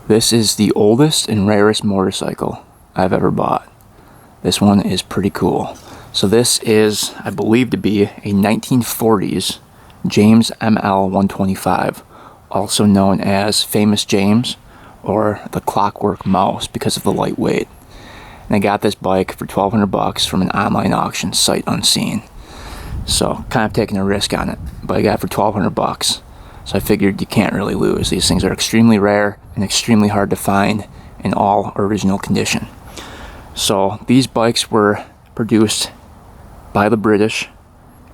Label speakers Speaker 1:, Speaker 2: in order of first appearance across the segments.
Speaker 1: This is the oldest and rarest motorcycle I've ever bought. This one is pretty cool. So this is, I believe, to be a 1940s James ML 125, also known as Famous James or the Clockwork Mouse because of the lightweight. And I got this bike for $1,200 from an online auction sight unseen. So kind of taking a risk on it, but I got it for $1,200. So I figured you can't really lose. These things are extremely rare and extremely hard to find in all original condition. So these bikes were produced by the British,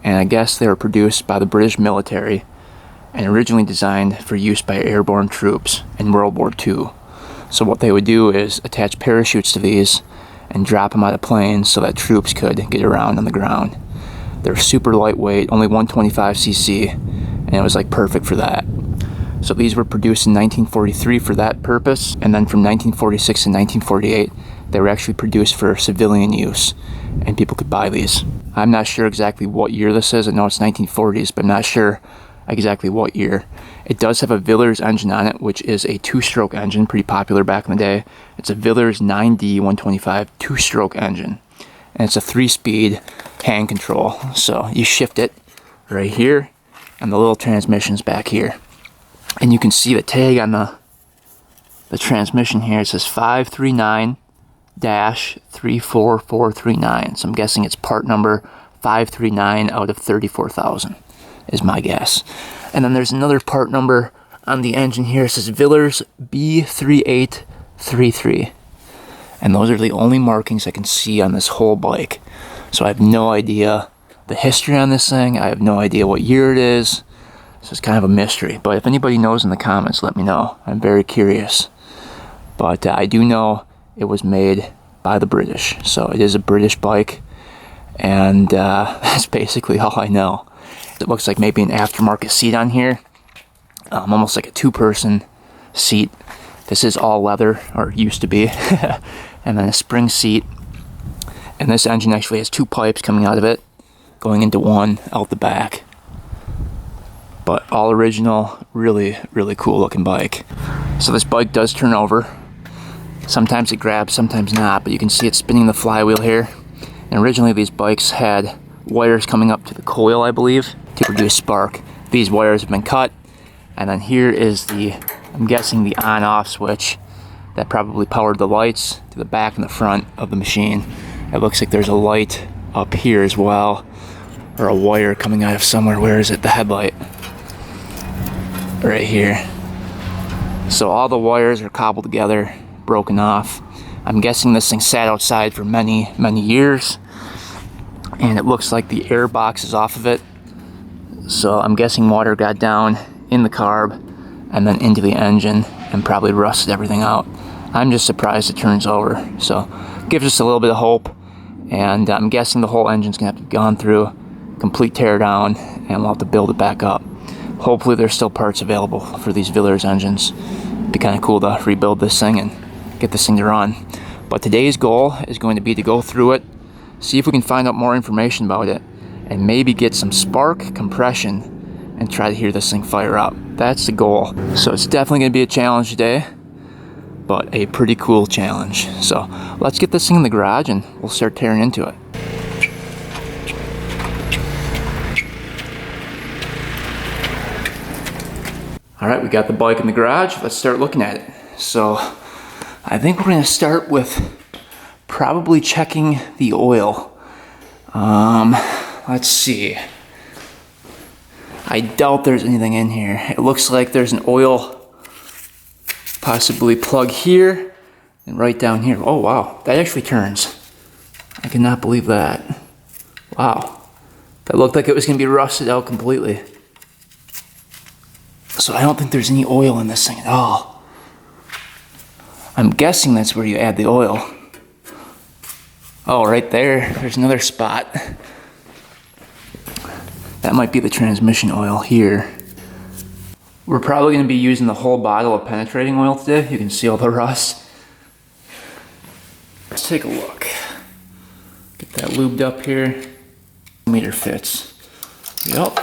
Speaker 1: and I guess they were produced by the British military and originally designed for use by airborne troops in World War II. So what they would do is attach parachutes to these and drop them out of planes so that troops could get around on the ground. They're super lightweight, only 125cc, and it was like perfect for that. So these were produced in 1943 for that purpose, and then from 1946 to 1948 they were actually produced for civilian use, and people could buy these. I'm not sure exactly what year this is. I know it's 1940s, but I'm not sure exactly what year. It does have a Villers engine on it, which is a two-stroke engine, pretty popular back in the day. It's a Villers 9D 125 two-stroke engine, and it's a 3-speed hand control. So you shift it right here, and the little transmission's back here. And you can see the tag on the transmission here. It says 539-34439. So I'm guessing it's part number 539 out of 34,000 is my guess. And then there's another part number on the engine here. It says Villers B3833. And those are the only markings I can see on this whole bike. So I have no idea the history on this thing. I have no idea what year it is. So it's kind of a mystery. But if anybody knows in the comments, let me know. I'm very curious. But I do know it was made by the British. So it is a British bike. And that's basically all I know. It looks like maybe an aftermarket seat on here. Almost like a two-person seat. This is all leather, or used to be. And then a spring seat. And this engine actually has two pipes coming out of it, going into one out the back. But all original, really, really cool looking bike. So this bike does turn over. Sometimes it grabs, sometimes not, but you can see it spinning the flywheel here. And originally these bikes had wires coming up to the coil, I believe, to produce spark. These wires have been cut, and then here is the, I'm guessing, the on-off switch that probably powered the lights to the back and the front of the machine. It looks like there's a light up here as well, or a wire coming out of somewhere. Where is it? The headlight. Right here. So all the wires are cobbled together, broken off. I'm guessing this thing sat outside for many, many years, and it looks like the air box is off of it. So I'm guessing water got down in the carb and then into the engine and probably rusted everything out. I'm just surprised it turns over. So gives us a little bit of hope, and I'm guessing the whole engine's gonna have to be gone through, complete tear down, and we'll have to build it back up. Hopefully there's still parts available for these Villers engines. It'd be kind of cool to rebuild this thing and get this thing to run. But today's goal is going to be to go through it, see if we can find out more information about it, and maybe get some spark compression and try to hear this thing fire up. That's the goal. So it's definitely going to be a challenge today, but a pretty cool challenge. So let's get this thing in the garage and we'll start tearing into it. All right, we got the bike in the garage. Let's start looking at it. So I think we're going to start with probably checking the oil. Let's see. I doubt there's anything in here. It looks like there's an oil possibly plug here and right down here. Oh wow, that actually turns. I cannot believe that. Wow, that looked like it was going to be rusted out completely. So I don't think there's any oil in this thing at all. I'm guessing that's where you add the oil. Oh, right there, there's another spot. That might be the transmission oil here. We're probably going to be using the whole bottle of penetrating oil today. You can see all the rust. Let's take a look. Get that lubed up here. Meter fits. Yep.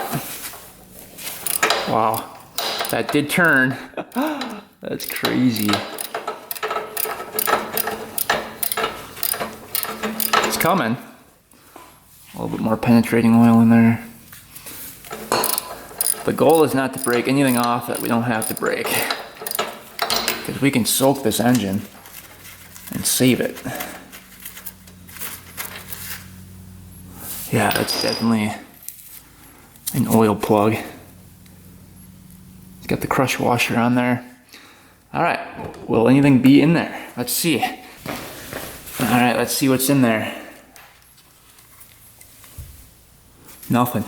Speaker 1: Wow. That did turn. That's crazy. It's coming. A little bit more penetrating oil in there. The goal is not to break anything off that we don't have to break, because we can soak this engine and save it. Yeah, that's definitely an oil plug. It's got the crush washer on there. All right, will anything be in there? Let's see. All right, let's see what's in there. Nothing.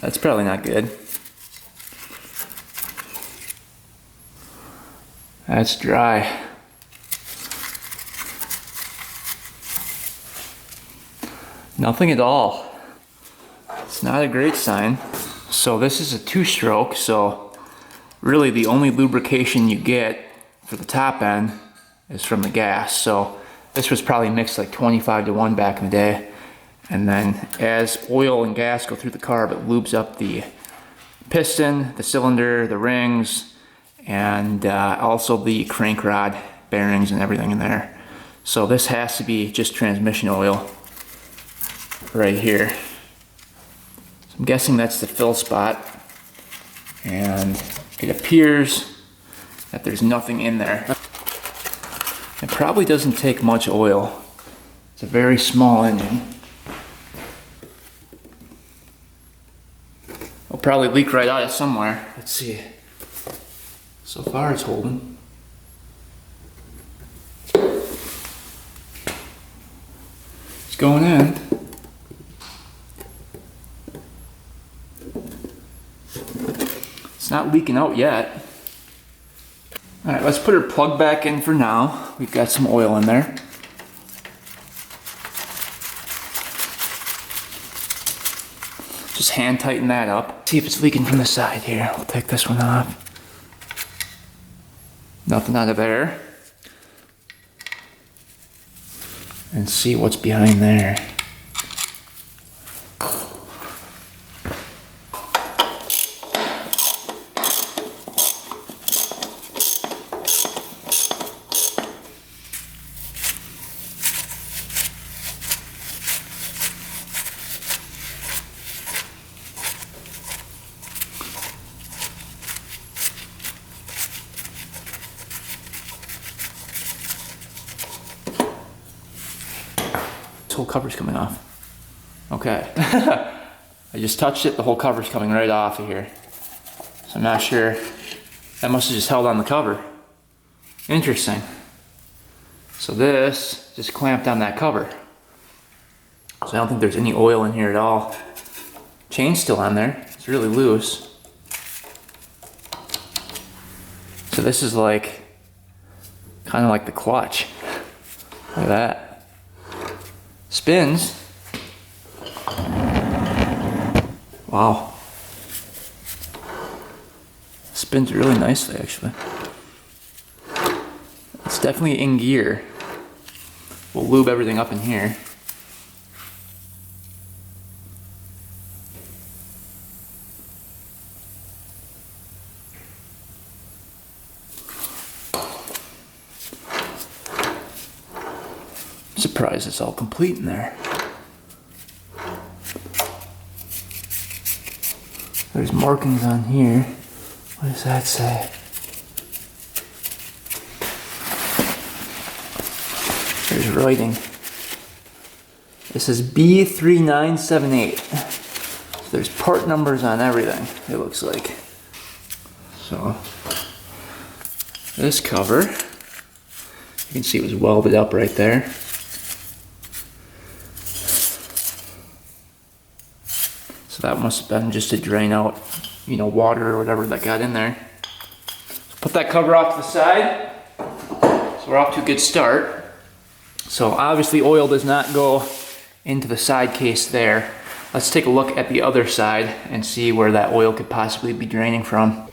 Speaker 1: That's probably not good. That's dry. Nothing at all. It's not a great sign. So this is a 2-stroke, so really the only lubrication you get for the top end is from the gas. So this was probably mixed like 25-1 back in the day. And then as oil and gas go through the carb, it lubes up the piston, the cylinder, the rings, and also the crank rod bearings and everything in there. So this has to be just transmission oil right here. So I'm guessing that's the fill spot, and it appears that there's nothing in there. It probably doesn't take much oil. It's a very small engine. It'll probably leak right out of somewhere. Let's see. So far it's holding. It's going in. It's not leaking out yet. All right, let's put our plug back in for now. We've got some oil in there. Just hand tighten that up. See if it's leaking from the side here. We'll take this one off. Nothing out of there. And see what's behind there. This whole cover's coming off. Okay. I just touched it, the whole cover's coming right off of here. So I'm not sure. That must have just held on the cover. Interesting. So this just clamped on that cover. So I don't think there's any oil in here at all. Chain's still on there. It's really loose. So this is like, kind of like the clutch. Look at that. Spins. Wow. Spins really nicely, actually. It's definitely in gear. We'll lube everything up in here. Surprised it's all complete in there. There's markings on here. What does that say? There's writing. This is B3978. So there's part numbers on everything, it looks like. So this cover, you can see it was welded up right there. So that must have been just to drain out, you know, water or whatever that got in there. So put that cover off to the side. So we're off to a good start. So obviously oil does not go into the side case there. Let's take a look at the other side and see where that oil could possibly be draining from.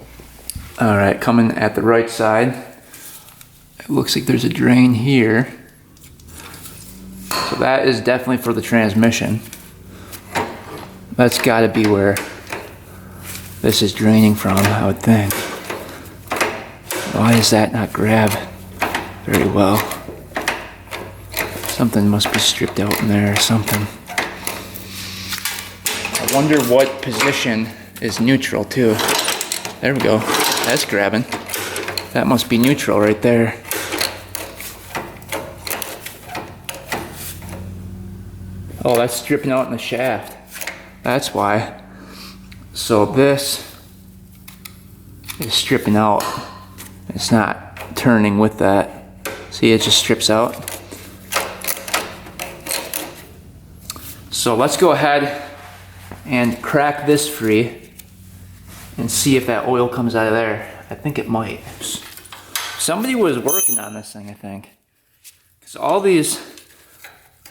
Speaker 1: All right, coming at the right side, it looks like there's a drain here. So that is definitely for the transmission. That's got to be where this is draining from, I would think. Why does that not grab very well? Something must be stripped out in there or something. I wonder what position is neutral too. There we go. That's grabbing. That must be neutral right there. Oh, that's stripping out in the shaft. That's why. So this is stripping out. It's not turning with that. See, it just strips out. So let's go ahead and crack this free and see if that oil comes out of there. I think it might. Somebody was working on this thing, I think. Because all these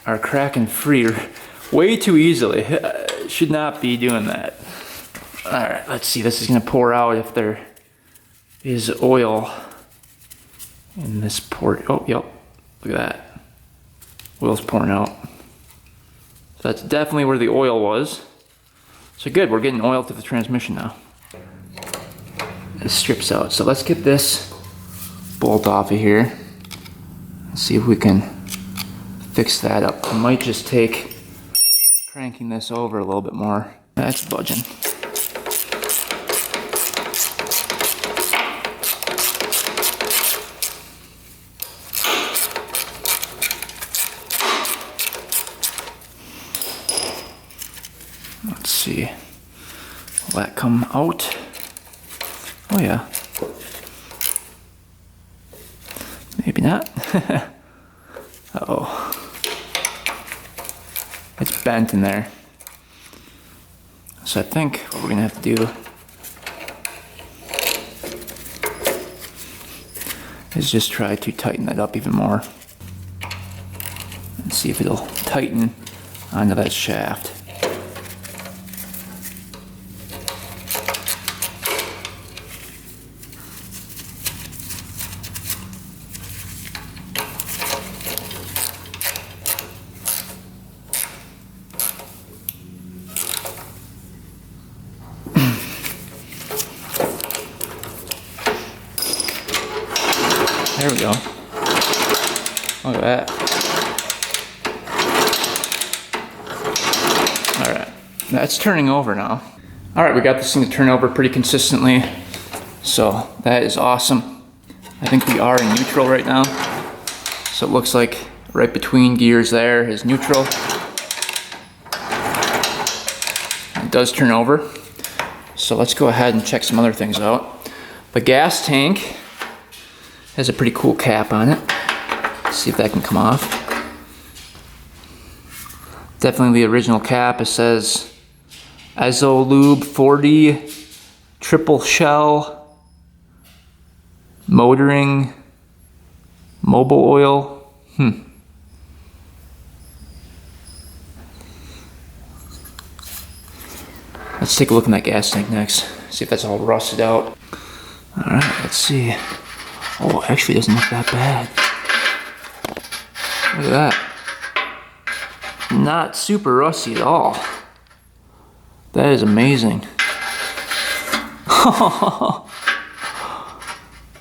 Speaker 1: are cracking free way too easily. Should not be doing that. Alright, let's see. This is going to pour out if there is oil in this port. Oh, yep. Look at that. Oil's pouring out. So that's definitely where the oil was. So good, we're getting oil to the transmission now. It strips out. So let's get this bolt off of here and see if we can fix that up. I might just take cranking this over a little bit more. That's budging. Let's see. Will that come out? Oh yeah. Maybe not. Uh-oh. It's bent in there. So I think what we're gonna have to do is just try to tighten that up even more and see if it'll tighten onto that shaft. There we go. Look at that. Alright, that's turning over now. Alright, we got this thing to turn over pretty consistently. So that is awesome. I think we are in neutral right now. So it looks like right between gears there is neutral. It does turn over. So let's go ahead and check some other things out. The gas tank has a pretty cool cap on it. Let's see if that can come off. Definitely the original cap. It says Lube 40 triple shell motoring mobile oil. Let's take a look in that gas tank next. See if that's all rusted out. Alright, let's see. Oh, actually it doesn't look that bad. Look at that. Not super rusty at all. That is amazing.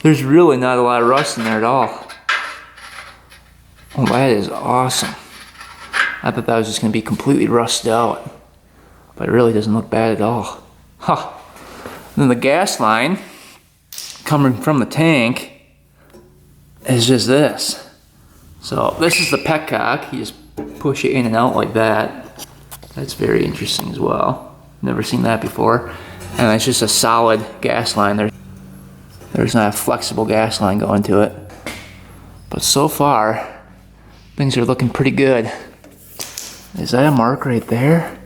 Speaker 1: There's really not a lot of rust in there at all. Oh, that is awesome. I thought that was just going to be completely rusted out. But it really doesn't look bad at all. Huh. And then the gas line coming from the tank is just this. So this is the petcock. You just push it in and out like that. That's very interesting as well. Never seen that before. And it's just a solid gas line. There's not a flexible gas line going to it. But so far, things are looking pretty good. Is that a mark right there?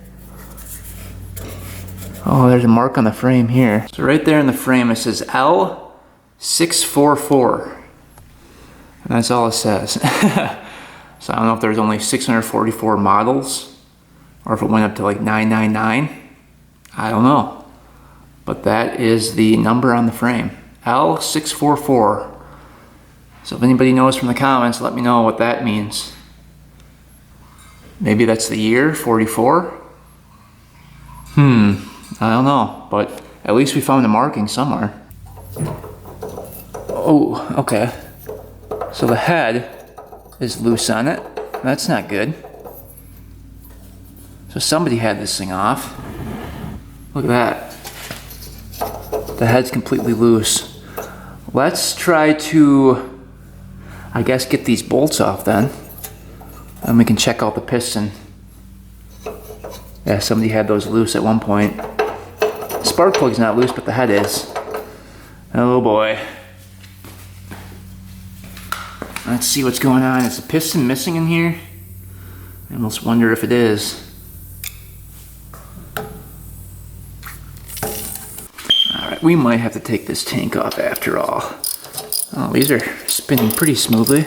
Speaker 1: Oh, there's a mark on the frame here. So right there in the frame it says L644. And that's all it says. So I don't know if there's only 644 models or if it went up to like 999. I don't know. But that is the number on the frame. L644. So if anybody knows from the comments, let me know what that means. Maybe that's the year, 44? I don't know, but at least we found a marking somewhere. Oh, okay. So the head is loose on it. That's not good. So somebody had this thing off. Look at that. The head's completely loose. Let's try to, I guess, get these bolts off then. And we can check out the piston. Yeah, somebody had those loose at one point. Spark plug's not loose, but the head is. Oh boy. Let's see what's going on. Is the piston missing in here? I almost wonder if it is. Alright, we might have to take this tank off after all. Oh, these are spinning pretty smoothly.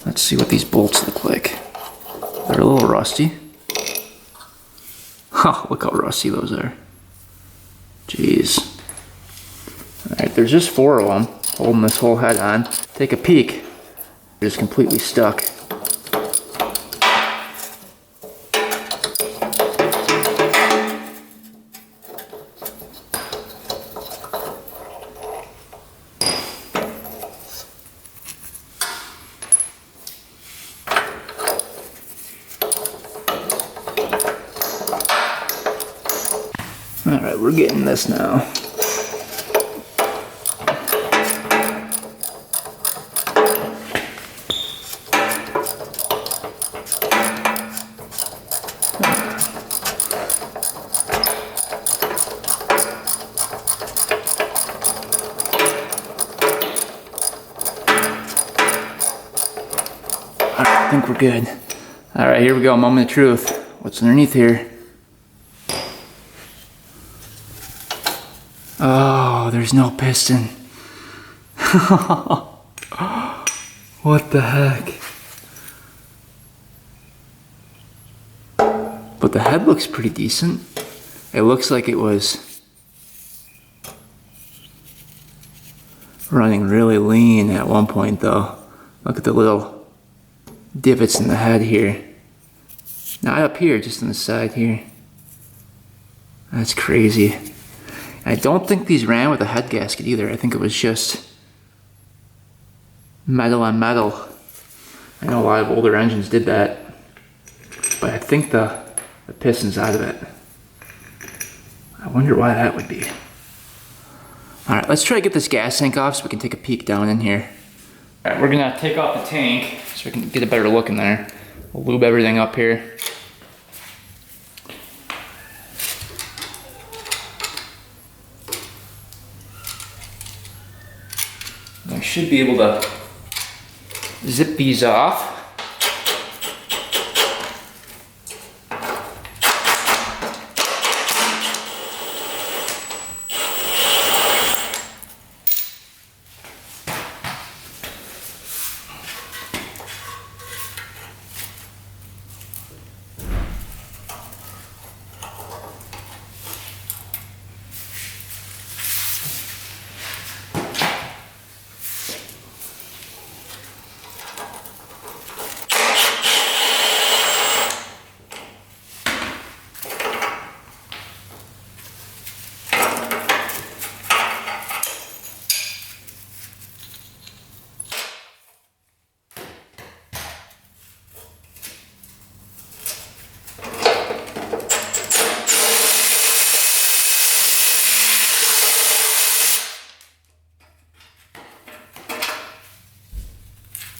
Speaker 1: Let's see what these bolts look like. They're a little rusty. Oh, look how rusty those are. Jeez. Alright, there's just 4 of them holding this whole head on. Take a peek. They're just completely stuck. Alright, we're getting this now. I think we're good. Alright, here we go, moment of truth. What's underneath here? Oh, there's no piston. What the heck? But the head looks pretty decent. It looks like it was running really lean at one point though. Look at the little divots in the head here. Not up here, just on the side here. That's crazy. I don't think these ran with a head gasket either. I think it was just metal on metal. I know a lot of older engines did that, but I think the piston's out of it. I wonder why that would be. Alright, let's try to get this gas tank off so we can take a peek down in here. Alright, we're gonna take off the tank so we can get a better look in there. We'll lube everything up here. I should be able to zip these off.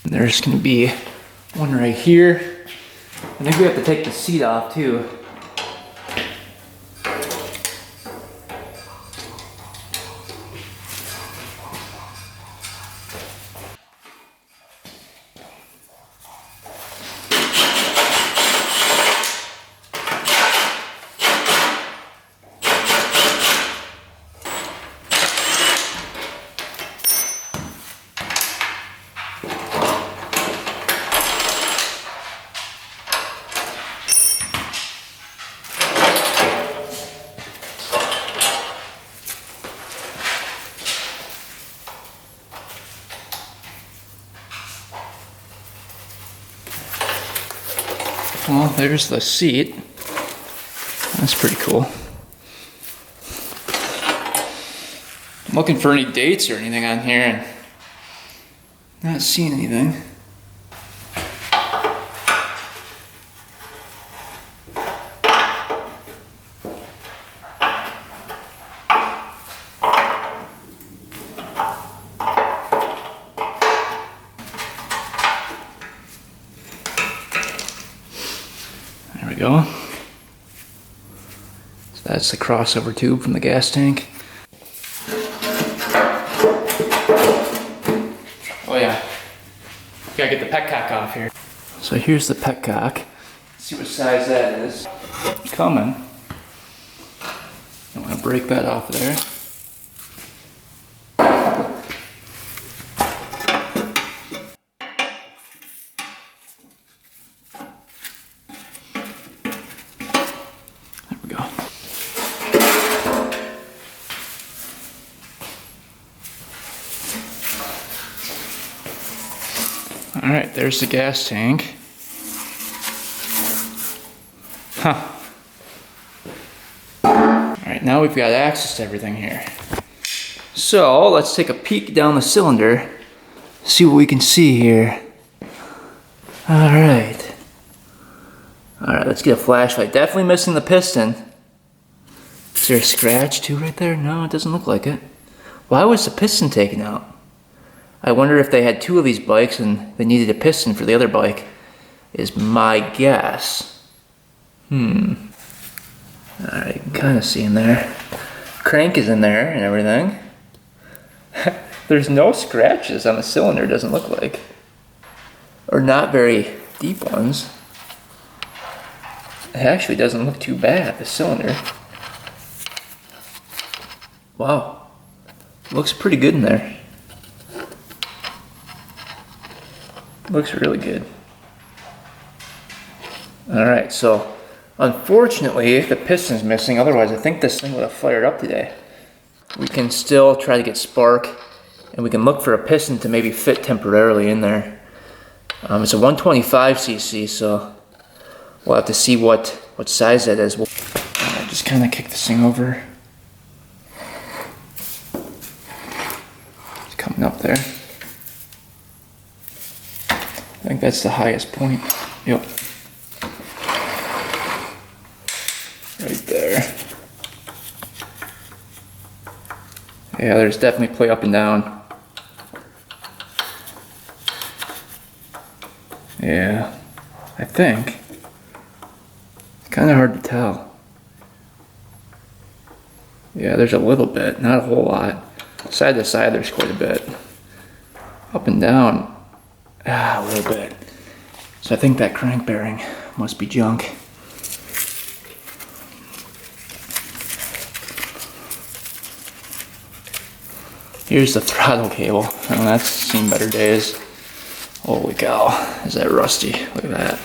Speaker 1: There's gonna be one right here. I think we have to take the seat off too. Well, there's the seat. That's pretty cool. looking for any dates or anything on here and not seeing anything. There we go. So that's the crossover tube from the gas tank. Oh yeah, gotta get the petcock off here. So here's the petcock. Let's see what size that is. Coming. Don't want to break that off there. There we go. All right, there's the gas tank. Huh. All right, now we've got access to everything here. So let's take a peek down the cylinder, see what we can see here. All right, let's get a flashlight. Definitely missing the piston. Is there a scratch too right there? No, it doesn't look like it. Why was the piston taken out? I wonder if they had two of these bikes and they needed a piston for the other bike, is my guess. Alright, you can kind of see in there. Crank is in there and everything. There's no scratches on the cylinder, doesn't look like. Or not very deep ones. It actually doesn't look too bad, the cylinder. Wow. Looks pretty good in there. Looks really good. Alright, so unfortunately the piston's missing, otherwise I think this thing would have fired up today. We can still try to get spark and we can look for a piston to maybe fit temporarily in there. It's a 125cc, so we'll have to see what size that is. We'll just kind of kick this thing over. It's coming up there. I think that's the highest point. Yep. Right there. Yeah, there's definitely play up and down. Yeah, I think. It's kind of hard to tell. Yeah, there's a little bit, not a whole lot. Side to side, there's quite a bit. Up and down. A little bit. So I think that crank bearing must be junk. Here's the throttle cable. Oh, that's seen better days. Holy cow, is that rusty? Look at that.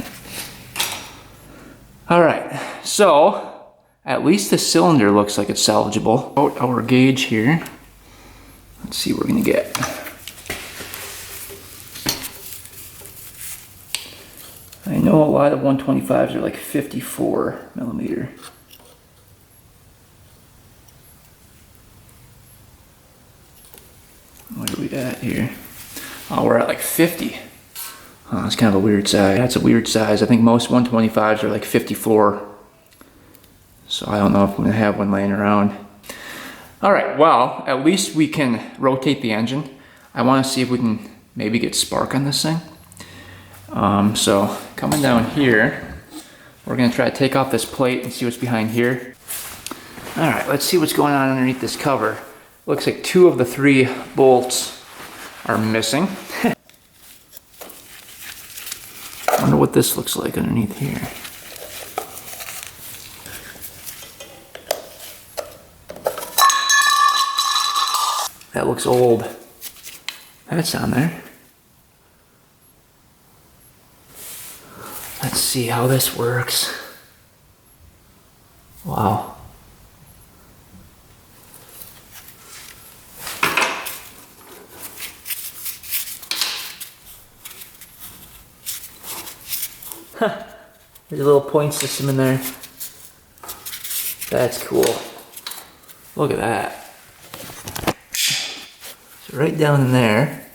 Speaker 1: Alright, so at least the cylinder looks like it's salvageable. Out our gauge here. Let's see what we're gonna get. I know a lot of 125s are like 54 millimeter. What are we at here? Oh, we're at like 50. Oh, that's kind of a weird size. That's a weird size. I think most 125s are like 54. So I don't know if I'm gonna have one laying around. All right, well, at least we can rotate the engine. I wanna see if we can maybe get spark on this thing. So coming down here, we're gonna try to take off this plate and see what's behind here. All right, let's see what's going on underneath this cover. Looks like 2 of the 3 bolts are missing. I wonder what this looks like underneath here. That looks old. That's on there. Let's see how this works. Wow. Huh. There's a little point system in there. That's cool. Look at that. So right down in there,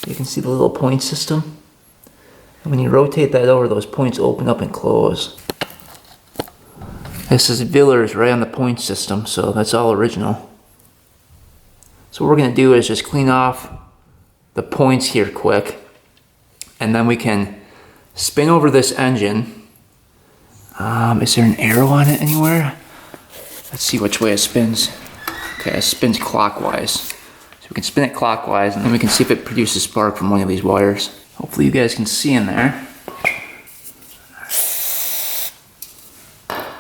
Speaker 1: you can see the little point system. And when you rotate that over, those points open up and close. This is Villar's right on the point system, so that's all original. So what we're gonna do is just clean off the points here quick, and then we can spin over this engine. Is there an arrow on it anywhere? Let's see which way it spins. Okay, it spins clockwise. So we can spin it clockwise, and then we can see if it produces spark from one of these wires. Hopefully you guys can see in there.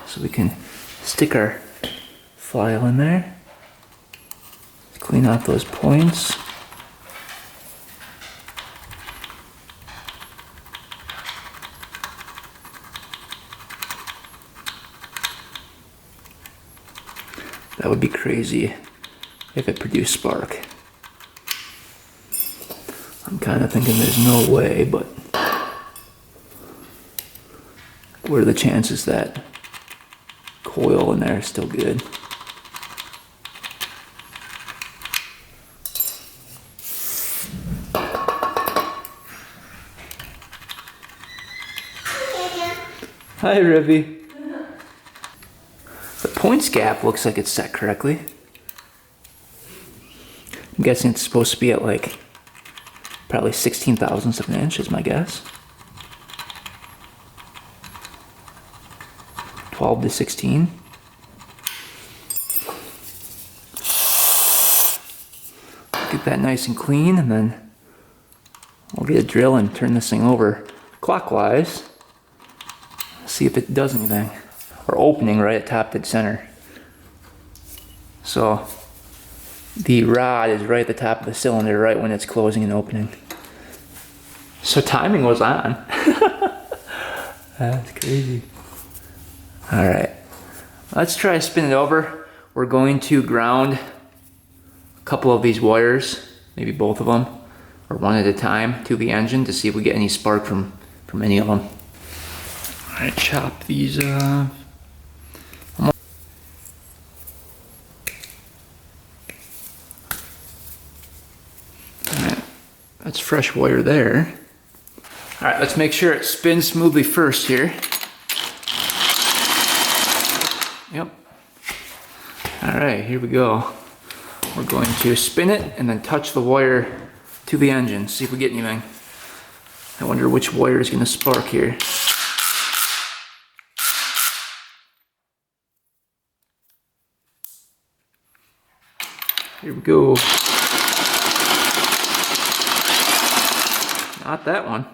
Speaker 1: So we can stick our file in there. Clean off those points. That would be crazy if it produced spark. I'm kind of thinking there's no way, but what are the chances that coil in there is still good? Hi, Rivy. The points gap looks like it's set correctly. I'm guessing it's supposed to be at like probably 16 thousandths of an inch is my guess. 12 to 16. Get that nice and clean, and then we'll get a drill and turn this thing over clockwise. See if it does anything. Or opening right at top dead center. So the rod is right at the top of the cylinder right when it's closing and opening. So timing was on. That's crazy. Alright, let's try spinning it over. We're going to ground a couple of these wires, maybe both of them, or one at a time, to the engine to see if we get any spark from any of them. Alright, chop these off. Alright, that's fresh wire there. Alright, let's make sure it spins smoothly first here. Yep. Alright, here we go. We're going to spin it and then touch the wire to the engine, see if we get anything. I wonder which wire is going to spark here. Here we go. Not that one.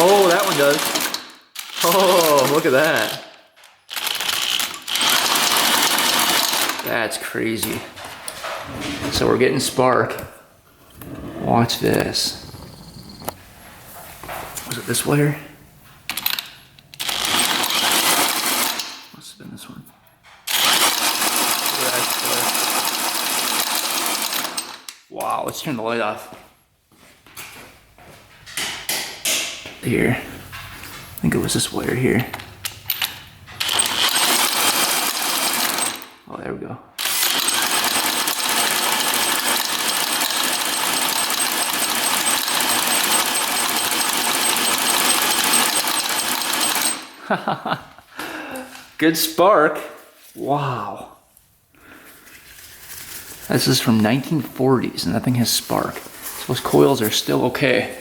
Speaker 1: Oh, that one does. Oh, look at that. That's crazy. So we're getting spark. Watch this. Was it this wire? Must have been this one. Wow, let's turn the light off. Here. I think it was this wire here. Oh, there we go. Good spark. Wow. This is from 1940s and that thing has spark. So those coils are still okay.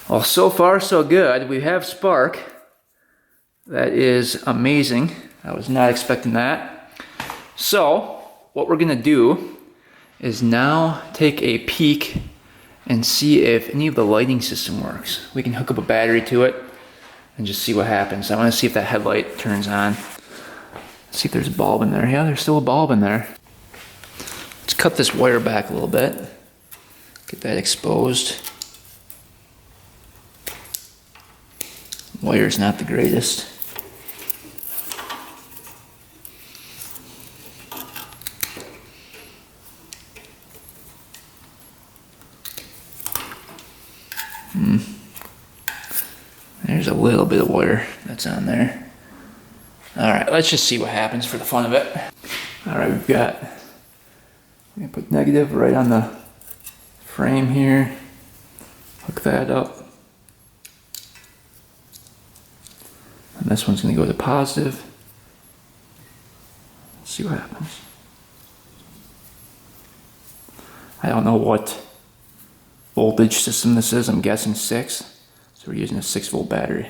Speaker 1: Well, so far so good. We have spark. That is amazing. I was not expecting that. So what we're gonna do is now take a peek and see if any of the lighting system works. We can hook up a battery to it and just see what happens. I wanna see if that headlight turns on. See if there's a bulb in there. Yeah, there's still a bulb in there. Let's cut this wire back a little bit. Get that exposed. Wire's not the greatest. There's a little bit of wire that's on there. Alright, let's just see what happens for the fun of it. Alright, we've got, I'm going to put negative right on the frame here. Hook that up. And this one's going to go to positive. Let's see what happens. I don't know what voltage system this is. I'm guessing 6. So we're using a 6-volt battery.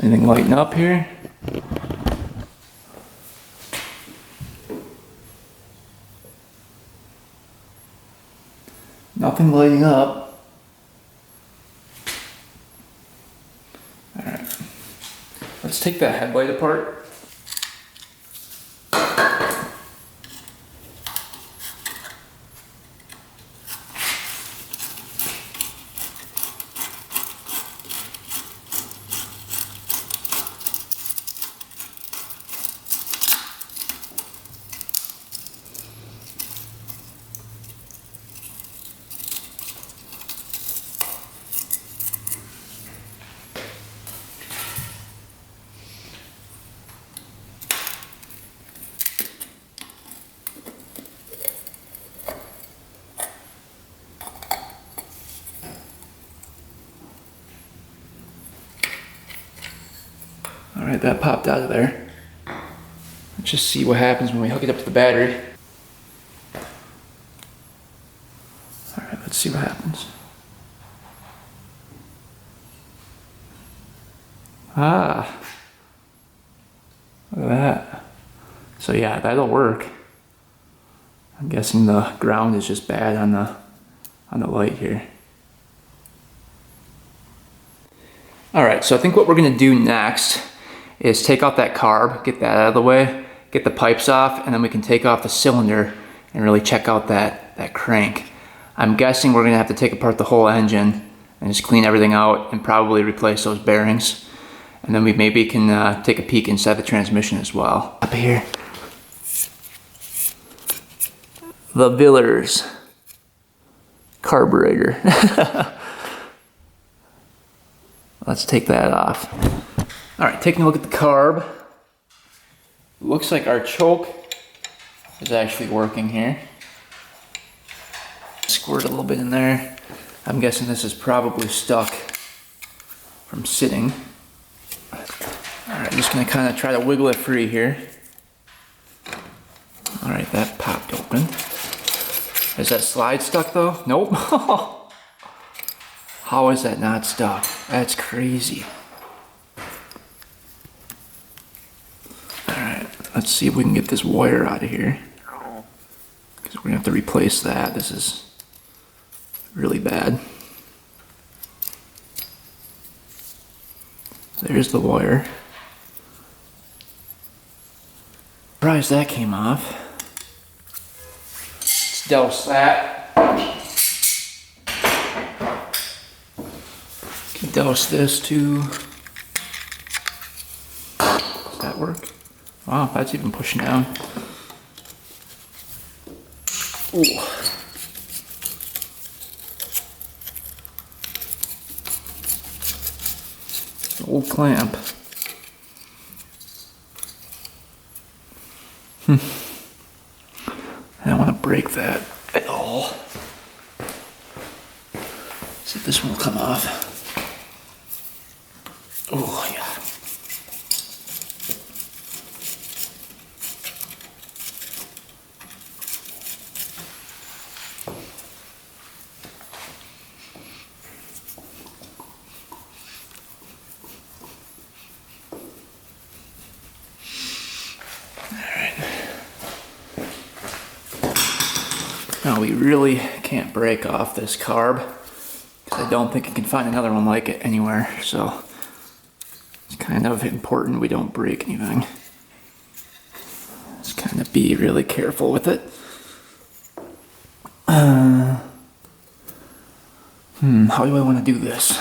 Speaker 1: Anything lighting up here? Nothing lighting up. Alright. Let's take that headlight apart. Alright, that popped out of there. Let's just see what happens when we hook it up to the battery. Alright, let's see what happens. Ah, look at that. So yeah, that'll work. I'm guessing the ground is just bad on the light here. Alright, so I think what we're going to do next is take off that carb, get that out of the way, get the pipes off, and then we can take off the cylinder and really check out that crank. I'm guessing we're going to have to take apart the whole engine and just clean everything out and probably replace those bearings. And then we maybe can take a peek inside the transmission as well. Up here. The Villers carburetor. Let's take that off. Alright, taking a look at the carb. Looks like our choke is actually working here. Squirt a little bit in there. I'm guessing this is probably stuck from sitting. Alright, I'm just going to kind of try to wiggle it free here. Alright, that popped open. Is that slide stuck though? Nope. How is that not stuck? That's crazy. Alright, let's see if we can get this wire out of here. Because we're going to have to replace that. This is really bad. There's the wire. Surprised that came off. Let's douse that. Can douse this too. Does that work? Wow, that's even pushing down. Ooh. Old clamp. I don't want to break that at all. See if this one will come off. Oh, yeah. Now we really can't break off this carb because I don't think I can find another one like it anywhere, so it's kind of important we don't break anything. Just kind of be really careful with it. How do I want to do this?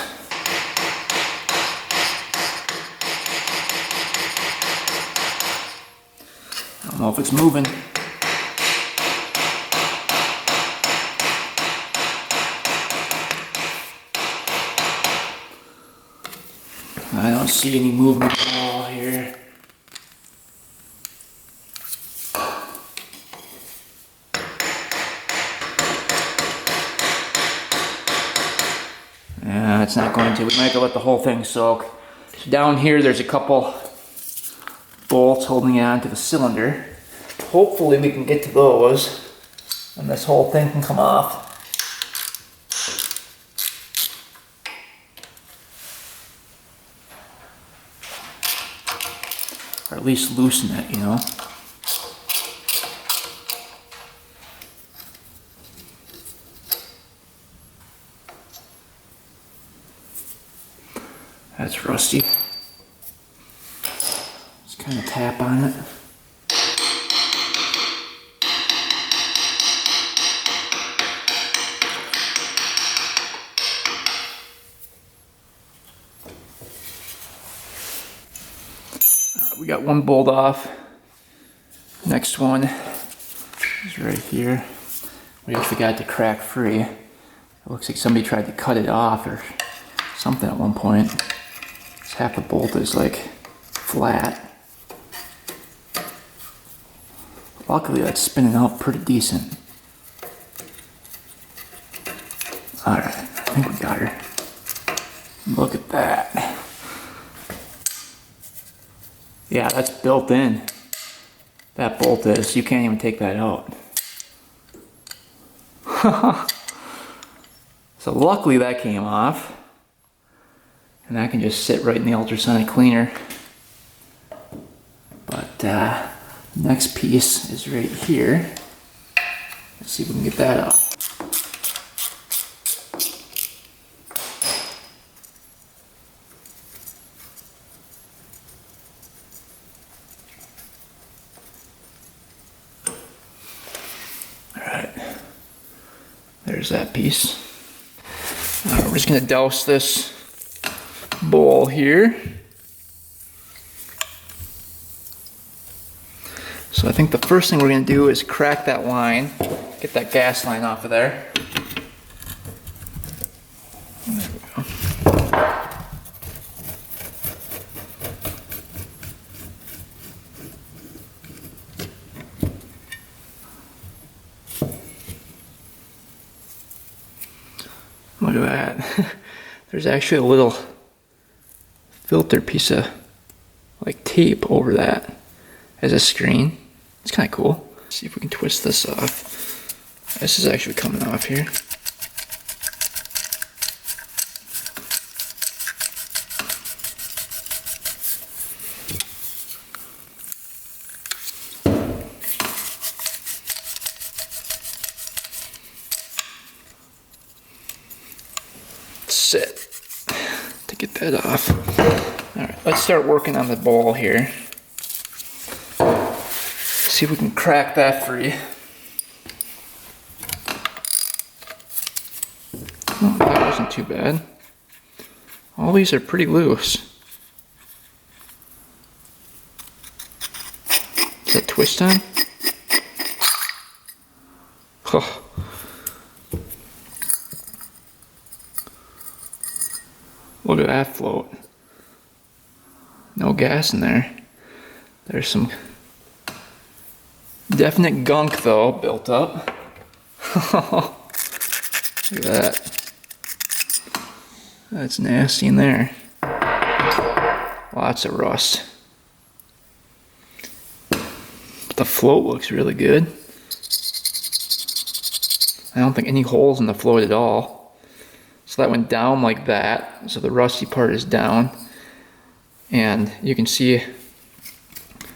Speaker 1: I don't know if it's moving. I don't don't see any movement at all here. Yeah, it's not going to. We might have to let the whole thing soak. So down here there's a couple bolts holding it onto the cylinder. Hopefully we can get to those and this whole thing can come off. Or at least loosen it, you know. That's rusty. Just kind of tap on it. We got one bolt off. Next one is right here. We actually got it to crack free. It looks like somebody tried to cut it off or something at one point. Half the bolt is like flat. Luckily that's spinning out pretty decent. Alright, I think we got her. Look at that. Yeah, that's built in. That bolt is. You can't even take that out. So luckily that came off. And that can just sit right in the ultrasonic cleaner. But next piece is right here. Let's see if we can get that off. Alright, there's that piece. We're just going to douse this bowl here. So I think the first thing we're going to do is crack that line, get that gas line off of there. There we go. Look at that. There's actually a little filter piece of like tape over that as a screen. It's kind of cool. Let's see if we can twist this off. This is actually coming off here. Sit to get that off. Alright, let's start working on the ball here. See if we can crack that free. Oh, that wasn't too bad. All these are pretty loose. Is that twist on? Oh. Look at that float. No gas in there. There's some definite gunk though built up. Look at that. That's nasty in there. Lots of rust. But the float looks really good. I don't think any holes in the float at all. So that went down like that. So the rusty part is down. And you can see,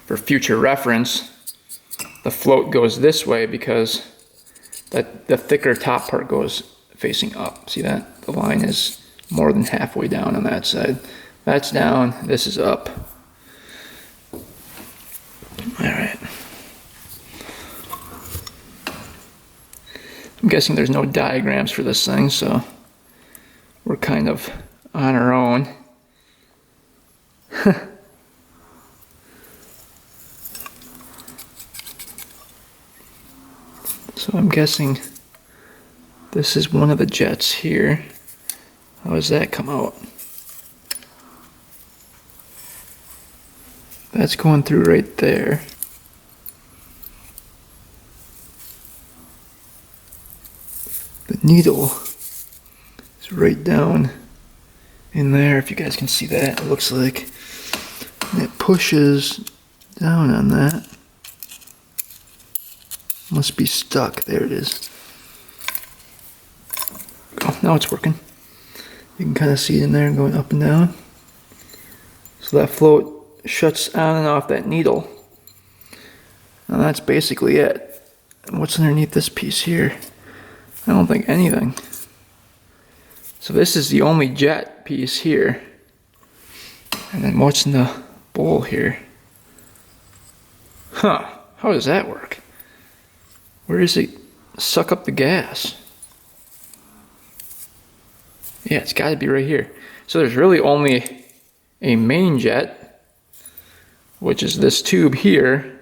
Speaker 1: for future reference, the float goes this way because the thicker top part goes facing up. See that? The line is more than halfway down on that side. That's down, this is up. Alright. I'm guessing there's no diagrams for this thing, so we're kind of on our own. So I'm guessing this is one of the jets here. How does that come out? That's going through right there. The needle is right down in there, if you guys can see that, it looks like. And it pushes down on that. Must be stuck. There it is. Oh, now it's working. You can kind of see it in there going up and down. So that float shuts on and off that needle. And that's basically it. And what's underneath this piece here? I don't think anything. So this is the only jet piece here. And then what's in the bowl here? Huh, how does that work? Where does it suck up the gas? Yeah, it's got to be right here. So there's really only a main jet, which is this tube here,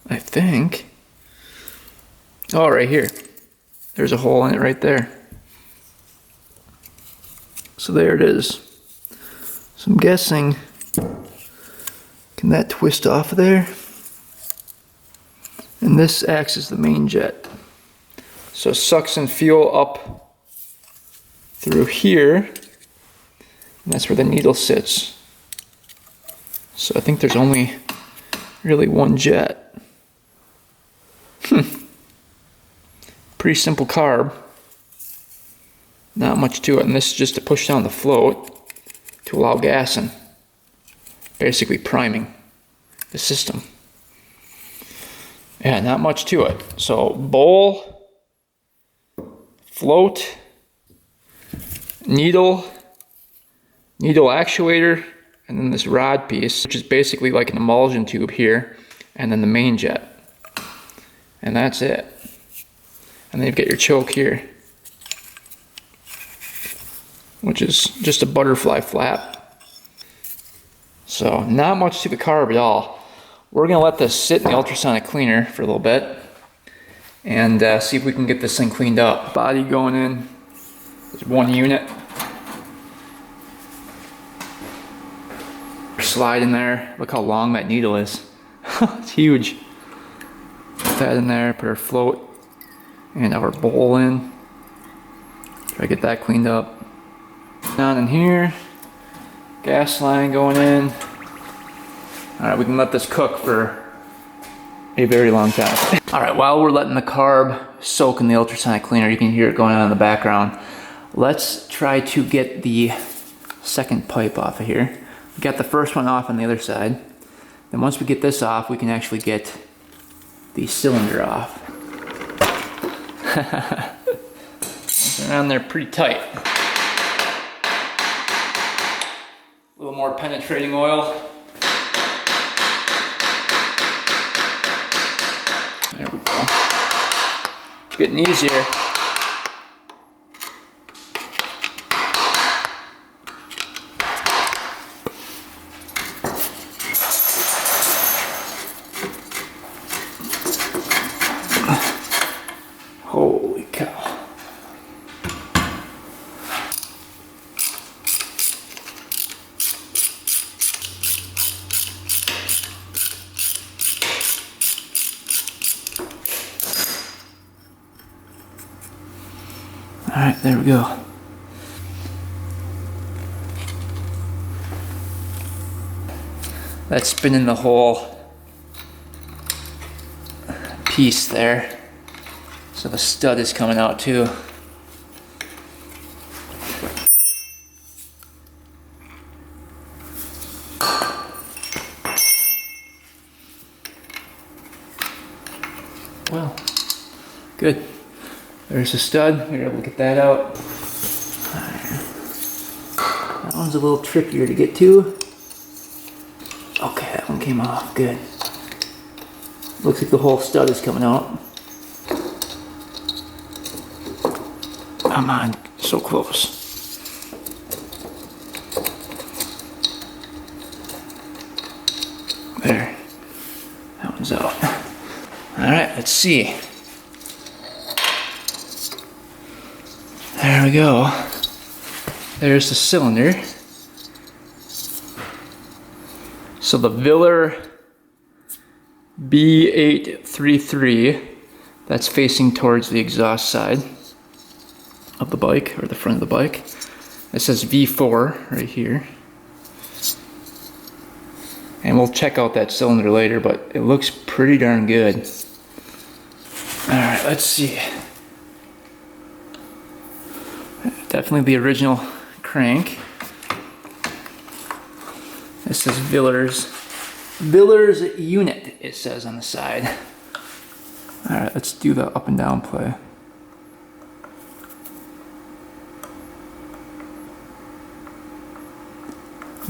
Speaker 1: I think. Oh, right here. There's a hole in it right there. So there it is. So I'm guessing, can that twist off of there? And this acts as the main jet. So it sucks in fuel up through here, and that's where the needle sits. So I think there's only really one jet. Pretty simple carb. Not much to it, and this is just to push down the float to allow gas in. Basically priming the system. Yeah, not much to it. So bowl, float, needle actuator, and then this rod piece, which is basically like an emulsion tube here, and then the main jet. And that's it. And then you've got your choke here, which is just a butterfly flap. So not much to the carb at all. We're gonna let this sit in the ultrasonic cleaner for a little bit and see if we can get this thing cleaned up. Body going in, there's one unit. Slide in there, look how long that needle is. It's huge. Put that in there, put our float and our bowl in. Try to get that cleaned up. Down in here, gas line going in. Alright, we can let this cook for a very long time. Alright, while we're letting the carb soak in the ultrasonic cleaner, you can hear it going on in the background. Let's try to get the second pipe off of here. We got the first one off on the other side. Then once we get this off, we can actually get the cylinder off. They're on there pretty tight. A little more penetrating oil. There we go. It's getting easier. Holy cow. All right, there we go. That's spinning the whole piece there. So the stud is coming out too. Well, good. There's the stud. We're able to get that out. That one's a little trickier to get to. Okay, that one came off. Good. Looks like the whole stud is coming out. Come on, so close. There. That one's out. Alright, let's see. There we go. There's the cylinder. So the Viller B833, that's facing towards the exhaust side of the bike, or the front of the bike. It says V4 right here. And we'll check out that cylinder later, but it looks pretty darn good. Alright, let's see. Definitely the original crank. This is Viller's unit, it says on the side. Alright, let's do the up and down play.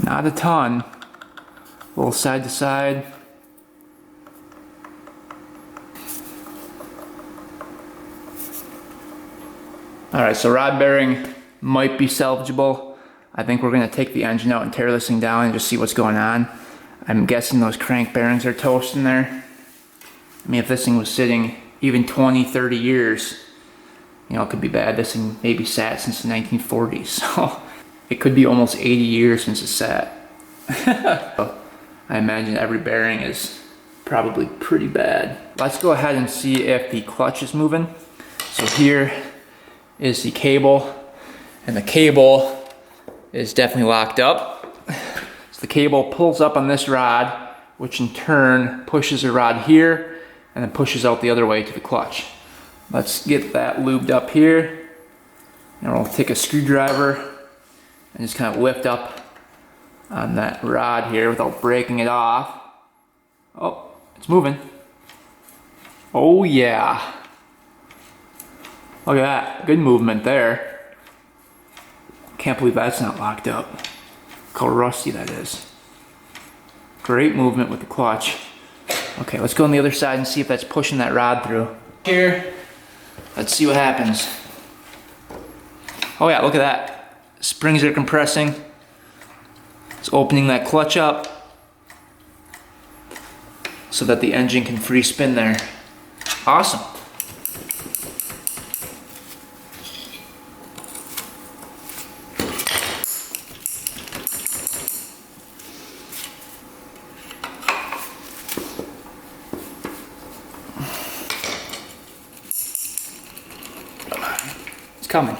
Speaker 1: Not a ton. A little side to side. Alright, so rod bearing might be salvageable. I think we're going to take the engine out and tear this thing down and just see what's going on. I'm guessing those crank bearings are toast in there. I mean, if this thing was sitting even 20, 30 years, you know, it could be bad. This thing maybe sat since the 1940s, so it could be almost 80 years since it sat. I imagine every bearing is probably pretty bad. Let's go ahead and see if the clutch is moving. So here is the cable, and the cable is definitely locked up. So the cable pulls up on this rod, which in turn pushes the rod here and then pushes out the other way to the clutch. Let's get that lubed up here, and we'll take a screwdriver and just kind of lift up on that rod here without breaking it off. Oh, it's moving. Oh yeah. Look at that, good movement there. Can't believe that's not locked up. Look how rusty that is. Great movement with the clutch. Okay, let's go on the other side and see if that's pushing that rod through. Here, let's see what happens. Oh yeah, look at that. Springs are compressing. It's opening that clutch up so that the engine can free spin there. Awesome. It's coming.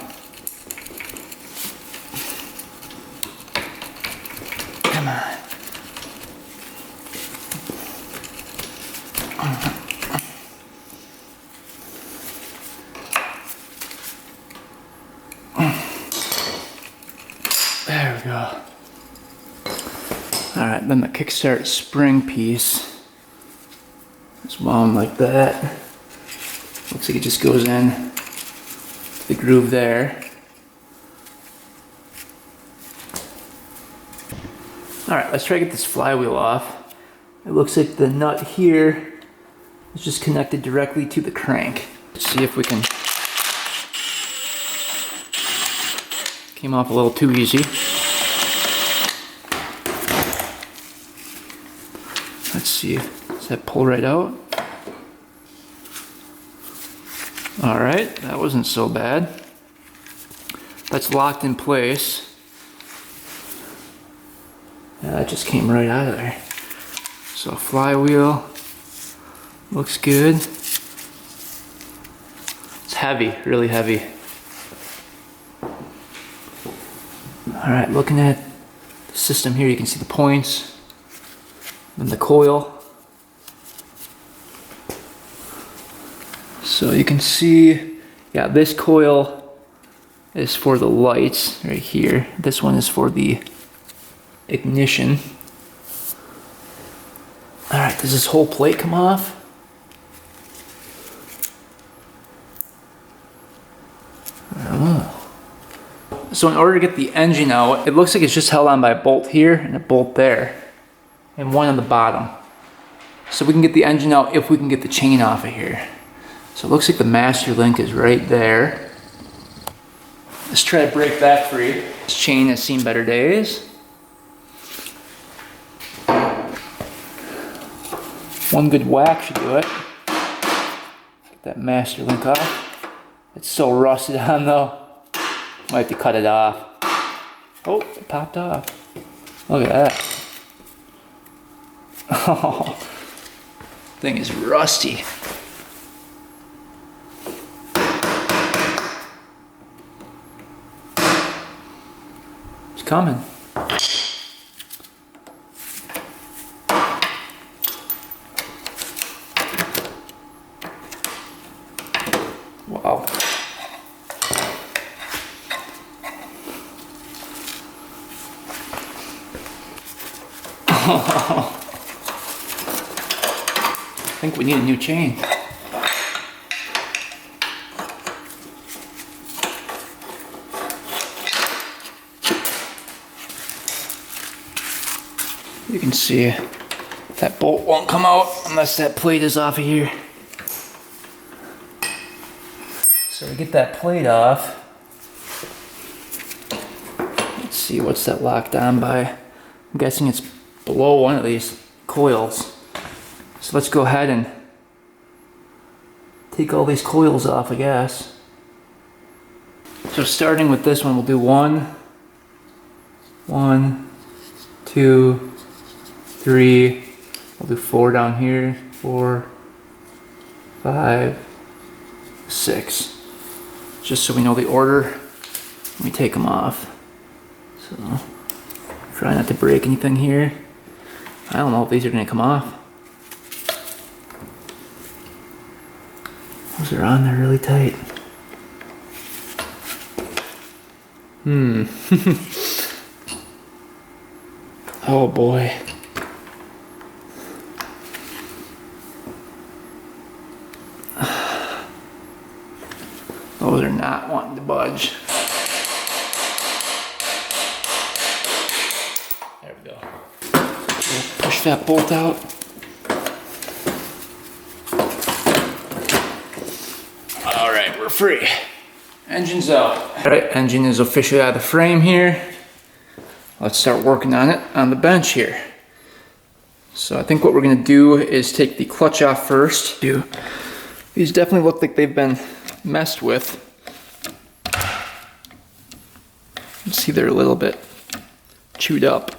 Speaker 1: Come on. There we go. Alright, then the kickstart spring piece is wound like that. Looks like it just goes in to the groove there. Alright, let's try to get this flywheel off. It looks like the nut here is just connected directly to the crank. Let's see if we can... Came off a little too easy. Let's see, does that pull right out? Alright, that wasn't so bad. That's locked in place. Yeah, that just came right out of there. So flywheel looks good. It's heavy, really heavy. Alright, looking at the system here, you can see the points, then the coil. So you can see, yeah, this coil is for the lights right here. This one is for the ignition. Alright, does this whole plate come off? I don't know. So in order to get the engine out, it looks like it's just held on by a bolt here and a bolt there, and one on the bottom. So we can get the engine out if we can get the chain off of here. So it looks like the master link is right there. Let's try to break that free. This chain has seen better days. One good whack should do it. Get that master link off. It's so rusted on though. Might have to cut it off. Oh, it popped off. Look at that. Oh, thing is rusty. It's coming. Wow. I think we need a new chain. You can see that bolt won't come out unless that plate is off of here. So to get that plate off, let's see, what's that locked on by? I'm guessing it's below one of these coils. So let's go ahead and take all these coils off, I guess. So starting with this one, we'll do 1, 2, 3. We'll do 4 down here. 4, 5, 6. Just so we know the order when we take them off. So try not to break anything here. I don't know if these are going to come off. Those are on there really tight. Oh boy. Those are not wanting to budge. There we go. We'll push that bolt out. All right, we're free. Engine's out. All right, engine is officially out of the frame here. Let's start working on it on the bench here. So I think what we're gonna do is take the clutch off first. These definitely look like they've been messed with. You see they're a little bit chewed up.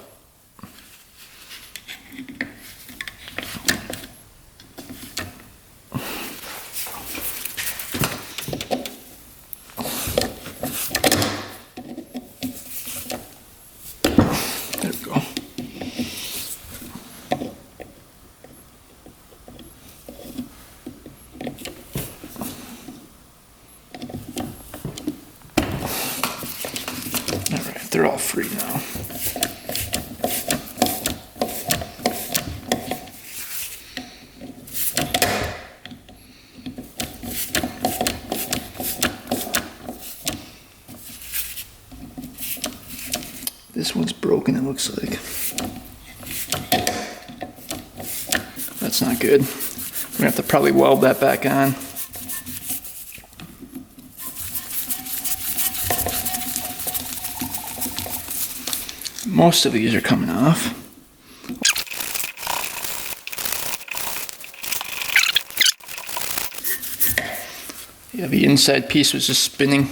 Speaker 1: There we go. Alright, they're all free now. This one's broken, it looks like. That's not good. We're gonna have to probably weld that back on. Most of these are coming off. Yeah, the inside piece was just spinning.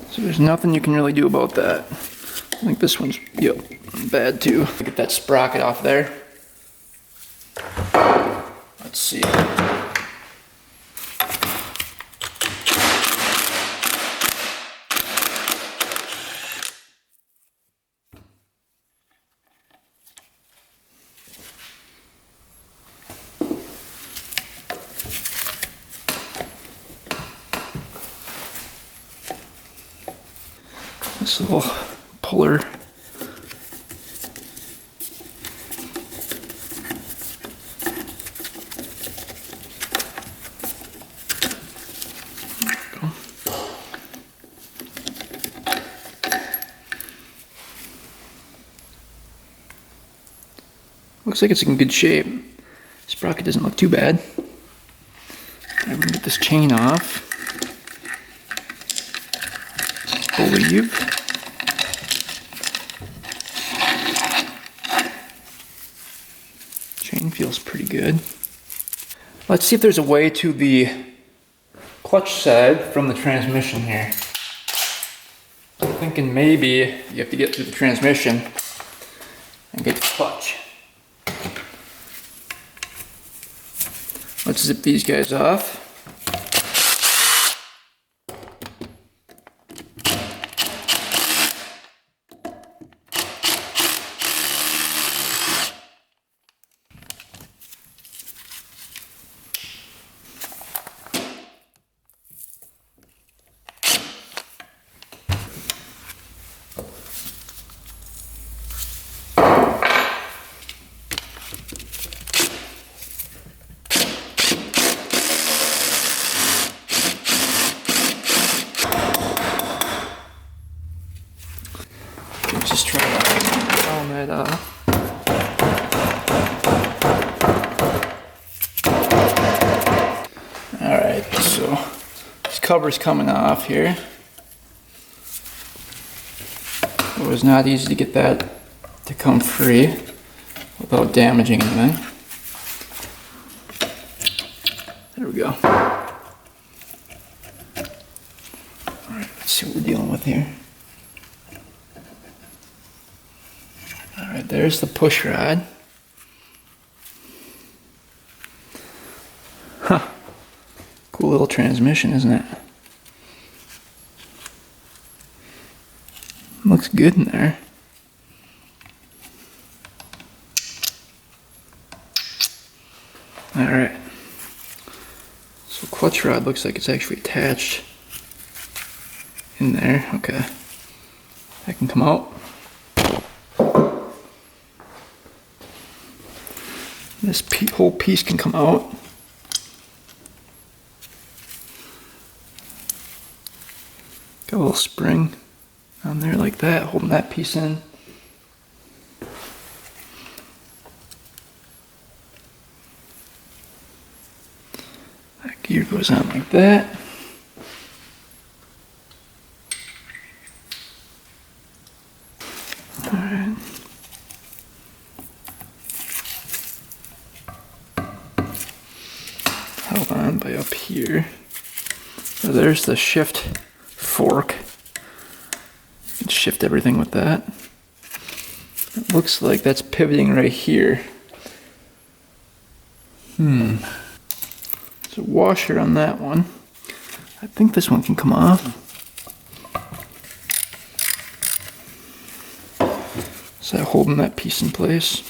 Speaker 1: So there's nothing you can really do about that. I think this one's, yep, bad too. Get that sprocket off there. Let's see. This little puller. Looks like it's in good shape. Sprocket doesn't look too bad. I'm gonna get this chain off. I believe. Chain feels pretty good. Let's see if there's a way to the clutch side from the transmission here. thinking maybe you have to get through the transmission and get the clutch. Let's zip these guys off. Just try to round that off. Alright, so this cover's coming off here. It was not easy to get that to come free without damaging anything. There we go. Alright, let's see what we're dealing with here. Alright, there's the push rod. Huh. Cool little transmission, isn't it? Looks good in there. Alright. So clutch rod looks like it's actually attached in there. Okay. That can come out. This whole piece can come out. Got a little spring on there like that, holding that piece in. That gear goes on like that. Alright. Held on by up here. So there's the shift fork. You can shift everything with that. It looks like that's pivoting right here. There's a washer on that one. I think this one can come off. Is that holding that piece in place?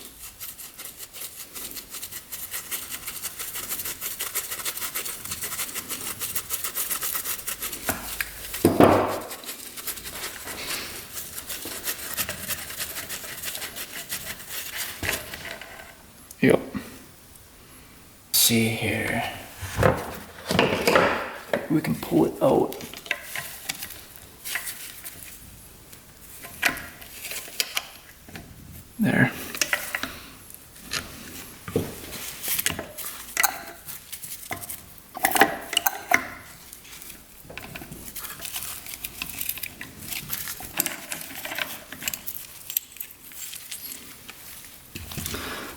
Speaker 1: Yep. Let's see here. We can pull it out. There.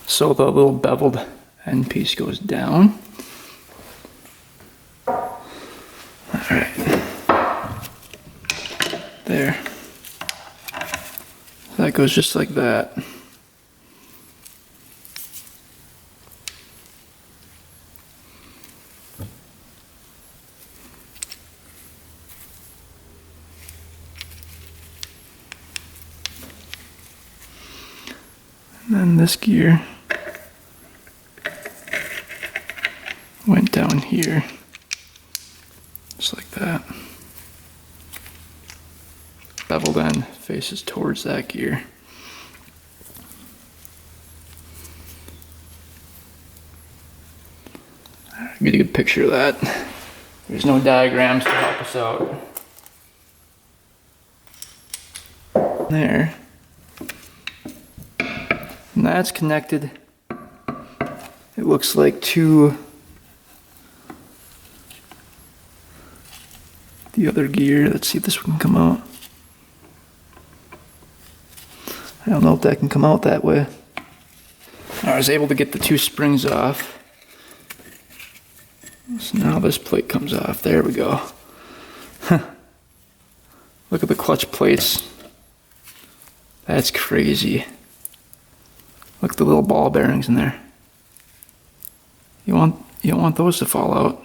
Speaker 1: So the little beveled end piece goes down. Alright. There. That goes just like that. And then this gear went down here, just like that. Beveled end faces towards that gear. Get a good picture of that. There's no diagrams to help us out. There. And that's connected, it looks like, to the other gear. Let's see if this one can come out. I don't know if that can come out that way. I was able to get the two springs off. So now this plate comes off. There we go. Looks Look at the clutch plates. That's crazy. Look at the little ball bearings in there. You don't want those to fall out.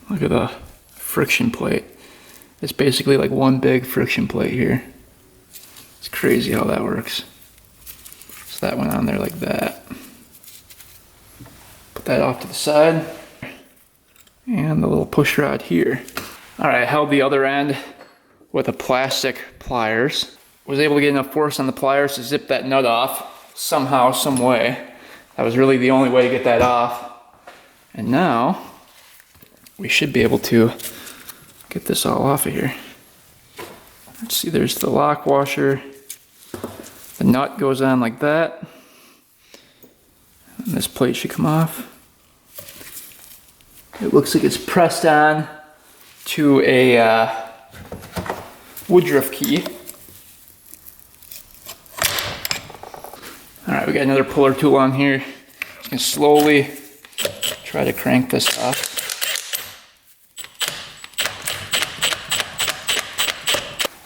Speaker 1: Look at the friction plate. It's basically like one big friction plate here. It's crazy how that works. So that went on there like that. Put that off to the side. And the little push rod here. Alright, I held the other end with a plastic pliers. Was able to get enough force on the pliers to zip that nut off somehow, some way. That was really the only way to get that off. And now we should be able to get this all off of here. Let's see, there's the lock washer. The nut goes on like that. And this plate should come off. It looks like it's pressed on to a woodruff key. Alright, we got another puller tool on here. Just gonna slowly try to crank this off.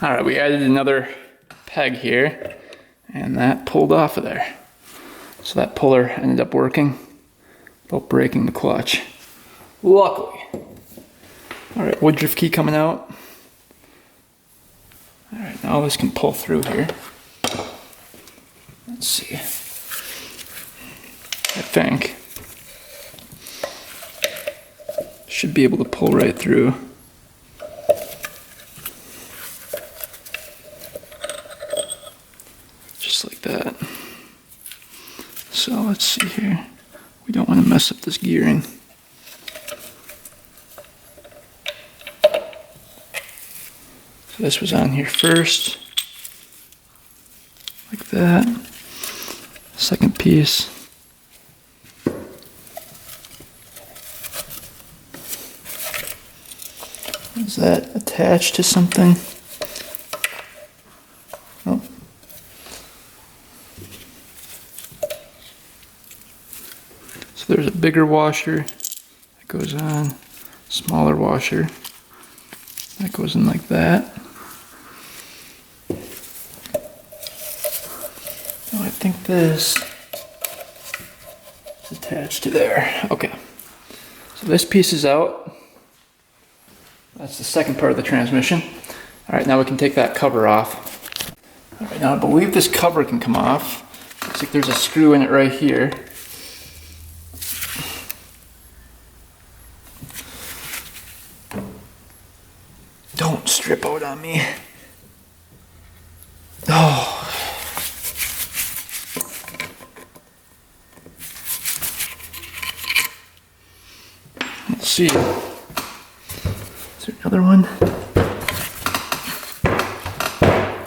Speaker 1: Alright, we added another peg here, and that pulled off of there. So that puller ended up working without breaking the clutch. Luckily. Alright, woodruff key coming out. Alright, now this can pull through here. Let's see. I think should be able to pull right through. Just like that. So let's see here. We don't want to mess up this gearing. So this was on here first. Like that. Second piece. Is that attached to something? Oh. So there's a bigger washer that goes on, smaller washer that goes in like that. Oh, I think this is attached to there. Okay. So this piece is out. That's the second part of the transmission. Alright, now we can take that cover off. Alright, now I believe this cover can come off. Looks like there's a screw in it right here. Don't strip out on me. Oh. Let's see. Is there another one?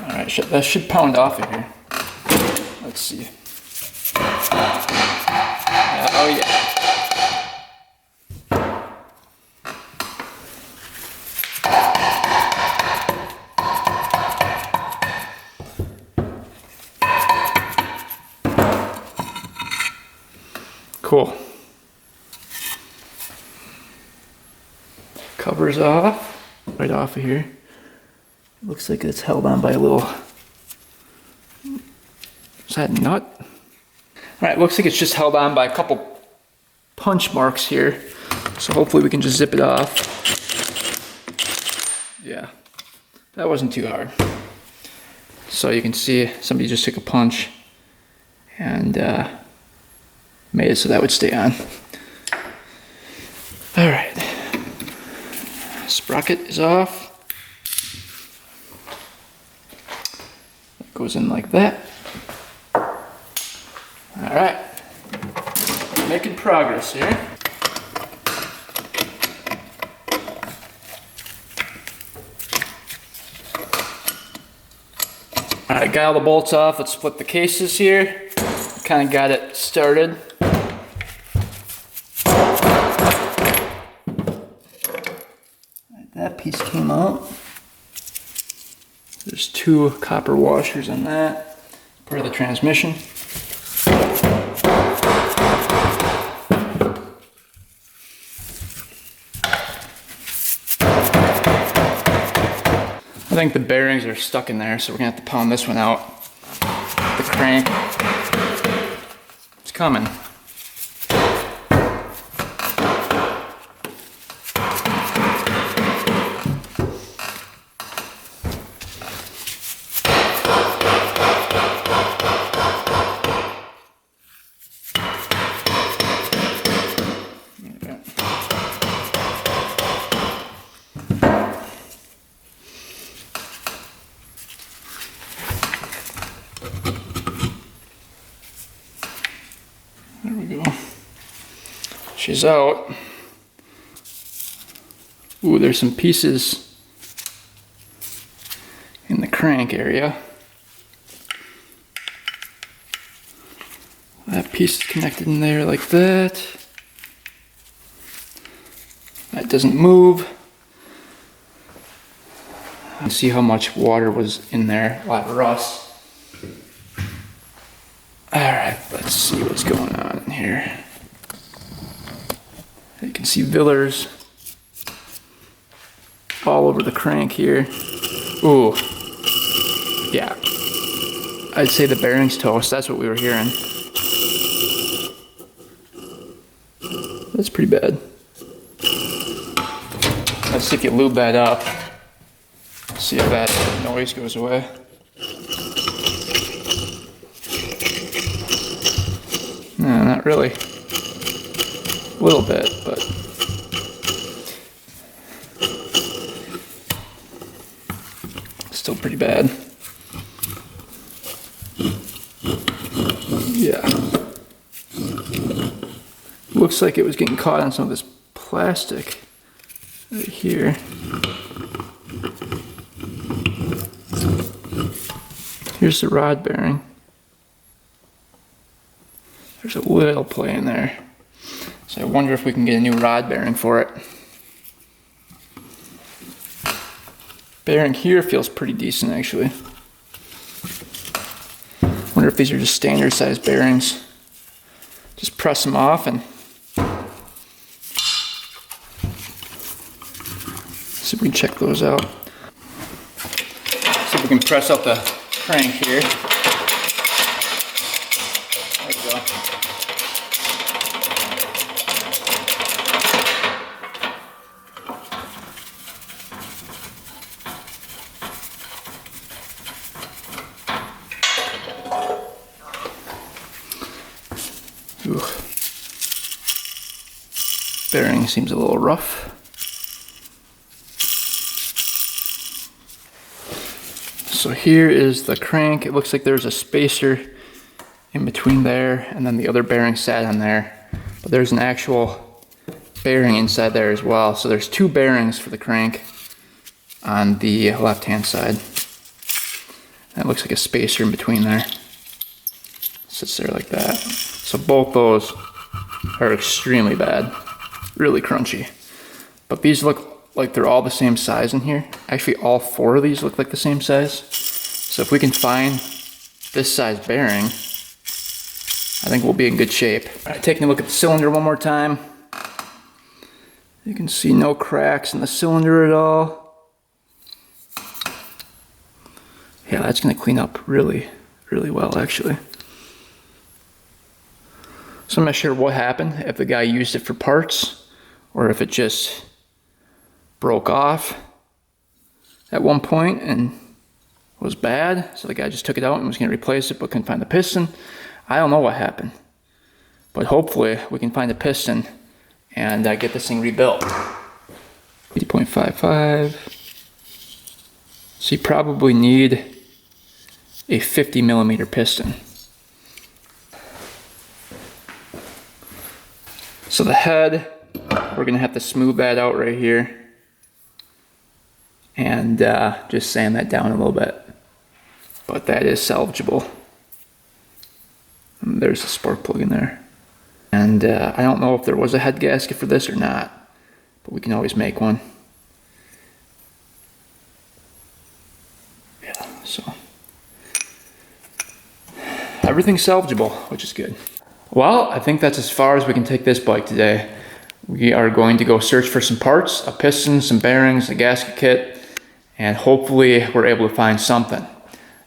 Speaker 1: Alright, that should pound off of here. Let's see. Oh yeah. Cool. Cover's off, right off of here. Looks like it's held on by a little, is that a nut? Alright, looks like it's just held on by a couple punch marks here. So hopefully we can just zip it off. Yeah, that wasn't too hard. So you can see somebody just took a punch and made it so that would stay on. Alright. Sprocket is off. It goes in like that. Alright. Making progress here. Alright, got all the bolts off. Let's split the cases here. Kind of got it started. That piece came out. There's two copper washers on that, part of the transmission. I think the bearings are stuck in there, so we're gonna have to pound this one out. The crank, it's coming. There we go. She's out. Ooh, there's some pieces in the crank area. That piece is connected in there like that. That doesn't move. You can see how much water was in there, a lot of rust. Alright, let's see what's going on in here. You can see villers all over the crank here. Ooh, yeah. I'd say the bearing's toast, that's what we were hearing. That's pretty bad. Let's see if you lube that up. See if that noise goes away. No, not really. A little bit, but still pretty bad. Yeah. Looks like it was getting caught on some of this plastic right here. Here's the rod bearing. There's a little play in there. So I wonder if we can get a new rod bearing for it. Bearing here feels pretty decent actually. Wonder if these are just standard size bearings. Just press them off and see if we can check those out. See if we can press out the crank here. There we go. Ooh. Bearing seems a little rough. So here is the crank. It looks like there's a spacer in between there, and then the other bearing sat on there. But there's an actual bearing inside there as well. So there's two bearings for the crank on the left-hand side. And it looks like a spacer in between there. Sits there like that. So both those are extremely bad. Really crunchy. But these look like they're all the same size in here. Actually, all four of these look like the same size. So if we can find this size bearing, I think we'll be in good shape. All right, taking a look at the cylinder one more time. You can see no cracks in the cylinder at all. Yeah, that's gonna clean up really, really well actually. So I'm not sure what happened, if the guy used it for parts or if it just broke off at one point and was bad. So the guy just took it out and was going to replace it but couldn't find the piston. I don't know what happened. But hopefully we can find the piston and get this thing rebuilt. 80.55. So you probably need a 50mm piston. So the head, we're going to have to smooth that out right here and just sand that down a little bit. But that is salvageable. And there's the spark plug in there. And I don't know if there was a head gasket for this or not, but we can always make one. Yeah, so everything's salvageable, which is good. Well, I think that's as far as we can take this bike today. We are going to go search for some parts, a piston, some bearings, a gasket kit, and hopefully we're able to find something.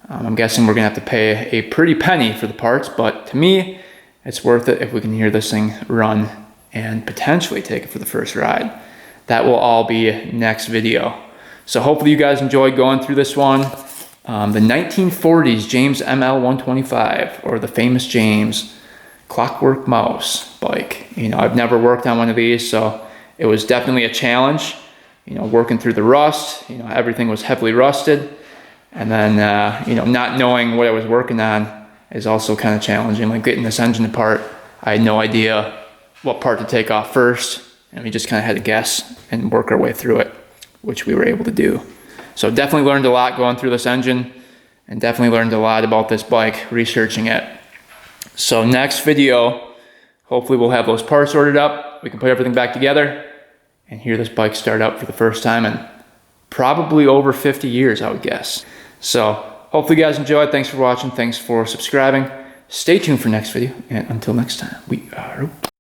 Speaker 1: I'm guessing we're gonna have to pay a pretty penny for the parts, but to me, it's worth it if we can hear this thing run and potentially take it for the first ride. That will all be next video. So hopefully you guys enjoyed going through this one. The 1940s James ML125, or the famous James Clockwork Mouse bike. You know, I've never worked on one of these, so it was definitely a challenge. You know, working through the rust, you know, everything was heavily rusted. And then, you know, not knowing what I was working on is also kind of challenging. Like getting this engine apart, I had no idea what part to take off first. And we just kind of had to guess and work our way through it, which we were able to do. So definitely learned a lot going through this engine, and definitely learned a lot about this bike researching it. So next video, hopefully we'll have those parts ordered up. We can put everything back together and hear this bike start up for the first time in probably over 50 years, I would guess. So hopefully you guys enjoyed. Thanks for watching. Thanks for subscribing. Stay tuned for next video. And until next time, we are out.